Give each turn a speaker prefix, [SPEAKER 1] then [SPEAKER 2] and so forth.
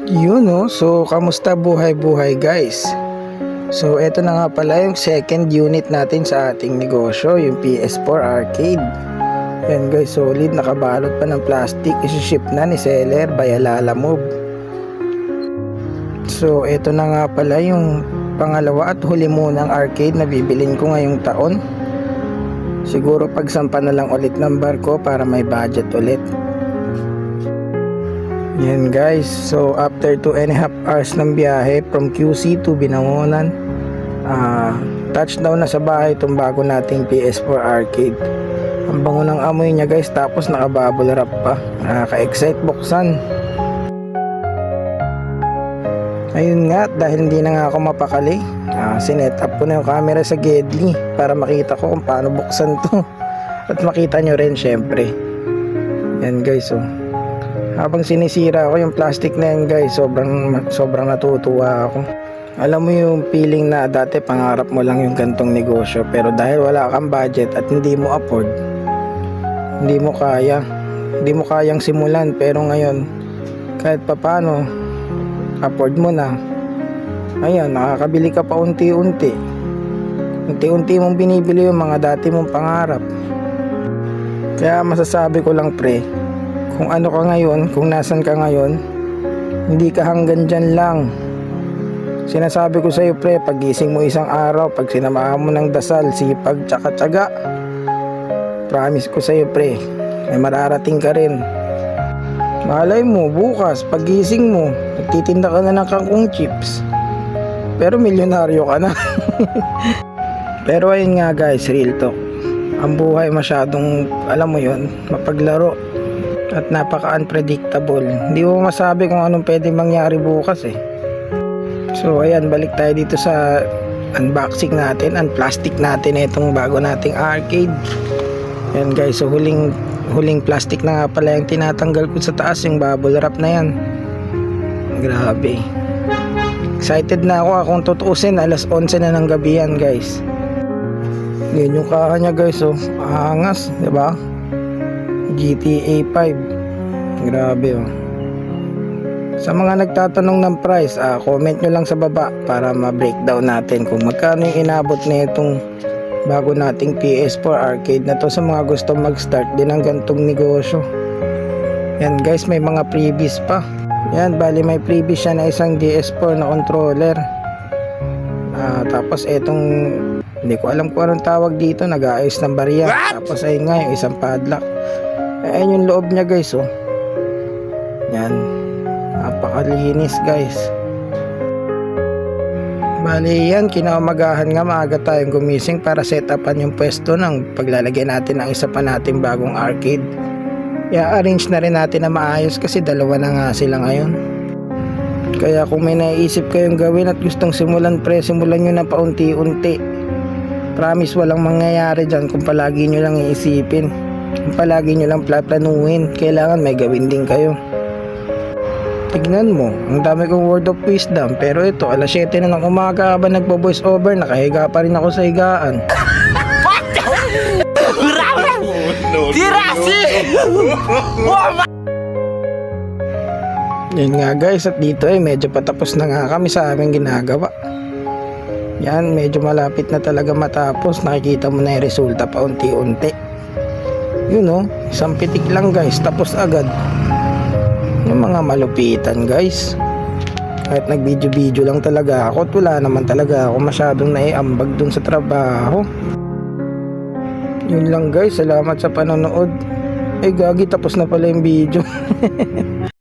[SPEAKER 1] Yun no, so kamusta buhay-buhay guys? So eto na nga pala yung second unit natin sa ating negosyo, yung PS4 Arcade. Yan guys, solid, nakabalot pa ng plastic, isi-ship na ni seller via Lalamove. So eto na nga pala yung pangalawa at huli munang arcade na bibilin ko ngayong taon. Siguro pagsampa na lang ulit ng barko para may budget ulit. Yan guys, so after 2.5 hours ng biyahe from QC to Binangonan, touchdown na sa bahay itong bago nating PS4 Arcade. Ang bango ng amoy niya guys, tapos nakabubble wrap pa, nakaka-excite buksan. Ayun nga, dahil hindi na nga ako mapakali, sinet up ko na yung camera sa Gedli para makita ko kung paano buksan to. At makita nyo rin syempre. Yan guys, oh. Habang sinisira ko yung plastic na yan guys, sobrang natutuwa ako. Alam mo yung feeling na dati pangarap mo lang yung gantong negosyo, pero dahil wala kang budget at hindi mo afford, hindi mo kayang simulan. Pero ngayon kahit papano afford mo na, ayun, nakakabili ka pa unti-unti mong binibili yung mga dati mong pangarap. Kaya masasabi ko lang pre, kung ano ka ngayon, kung nasan ka ngayon, hindi ka hanggang dyan lang. Sinasabi ko sa iyo pre, pagising mo isang araw, pag sinamahan mo ng dasal, sipag, tsaka tsaga, promise ko sa iyo pre, may mararating ka rin. Malay mo, bukas, pagising mo, nagtitinda ka na ng kangkong chips, pero milyonaryo ka na. Pero ayun nga guys, real talk, ang buhay masyadong, alam mo yun, mapaglaro at napaka-unpredictable. Hindi mo masabi kung anong pwede mangyari bukas eh. So ayan, balik tayo dito sa unboxing natin, unplastic natin itong bago nating arcade. Ayan guys, so huling plastic na nga pala yung tinatanggal ko sa taas, yung bubble wrap na yan. Grabe. Excited na ako, kung tutuusin, alas 11 na ng gabi yan guys. Yan yung kaha nya guys, oh. Angas, diba? GTA 5. Grabe oh. Sa mga nagtatanong ng price, comment nyo lang sa baba para ma-breakdown natin kung magkano yung inabot na itong bago nating PS4 Arcade na to sa mga gusto mag-start din ng gantong negosyo. Yan guys, may mga freebies pa. Yan, bali may freebies siya na isang DS4 na controller. Tapos etong, hindi ko alam kung anong tawag dito, nag-aayos ng barya. Tapos ayun nga, yung isang padlock. Ayan yung loob niya guys, oh. Yan, napakalinis guys. Bali yan, kinaumagahan nga, maaga tayong gumising para set upan yung pwesto ng paglalagay natin ng isa pa nating bagong arcade. I-arrange na rin natin na maayos kasi dalawa na nga sila ngayon. Kaya kung may naisip kayong gawin at gustong simulan pre, simulan nyo na paunti-unti. Promise walang mangyayari dyan kung palagi nyo lang iisipin, kung palagi nyo lang planuhin. Kailangan may gawin din kayo. Tignan mo, ang dami kong word of wisdom, pero ito, alas 7 na ng umaga habang nagbo-voice over, nakahiga pa rin ako sa higaan. Yan nga guys, at dito medyo patapos na nga kami sa aming ginagawa. Yan, medyo malapit na talaga matapos. Nakikita mo na yung resulta pa unti-unti. Yun oh, isang pitik lang guys, tapos agad. Yung mga malupitan guys, kahit nag-video lang talaga ako at wala naman talaga ako masyadong naiambag dun sa trabaho. Yun lang guys, salamat sa panonood. Gagi, tapos na pala yung video.